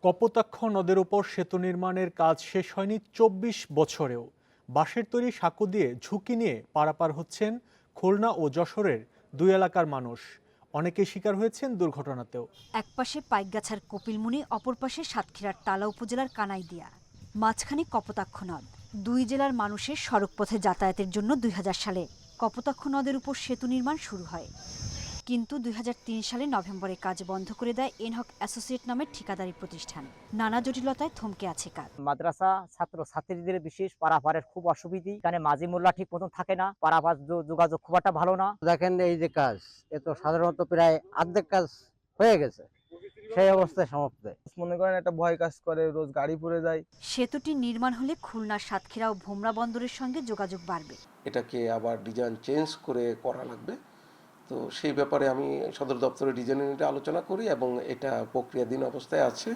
কপোতাক্ষ নদের উপর সেতু নির্মাণের কাজ শেষ হয়নি ২৪ বছরেও। বাঁশের তৈরি সাঁকো দিয়ে ঝুঁকি নিয়ে পারাপার হচ্ছেন খুলনা ও যশোরের দুই এলাকার মানুষ। অনেকেই শিকার হয়েছেন দুর্ঘটনাতেও। একপাশে পাইকগাছার কপিলমুনি, অপর পাশে সাতক্ষীরার তালা উপজেলার কানাইদিয়া, মাঝখানে কপোতাক্ষ নদ। দুই জেলার মানুষের সড়কপথে যাতায়াতের জন্য ২০০০ সালে কপোতাক্ষ নদের উপর সেতু নির্মাণ শুরু হয়। কিন্তু ২০০৩ সালে নভেম্বরে কাজ বন্ধ করে দেয় এনহক অ্যাসোসিয়েট নামের ঠিকাদারি প্রতিষ্ঠান। নানা জটিলতায় থমকে আছে কাজ। মাদ্রাসা ছাত্র ছাত্রীদের বিশেষ পারাপারের খুব অসুবিধা, এখানে মাঝি মোল্লা ঠিক মতন থাকে না, পারাপার যোগাযোগ খুব একটা ভালো না। দেখেন এই যে কাজ, এ তো সাধারণত প্রায় অর্ধেক কাজ হয়ে গেছে, সেই অবস্থায় সমাপ্ত। মনে করেন একটা ভয় কাজ করে, রোজ গাড়ি পড়ে যায়। সেতুটি নির্মাণ হলে খুলনার সাতক্ষীরা ও ভোমরা বন্দরের সঙ্গে যোগাযোগ বাড়বে। এটাকে আবার ডিজাইন চেঞ্জ করে করা লাগবে। তো সেই ব্যাপারে আমি সদর দপ্তরের ডিজাইন নিয়ে আলোচনা করি এবং এটা প্রক্রিয়াধীন অবস্থায় আছে।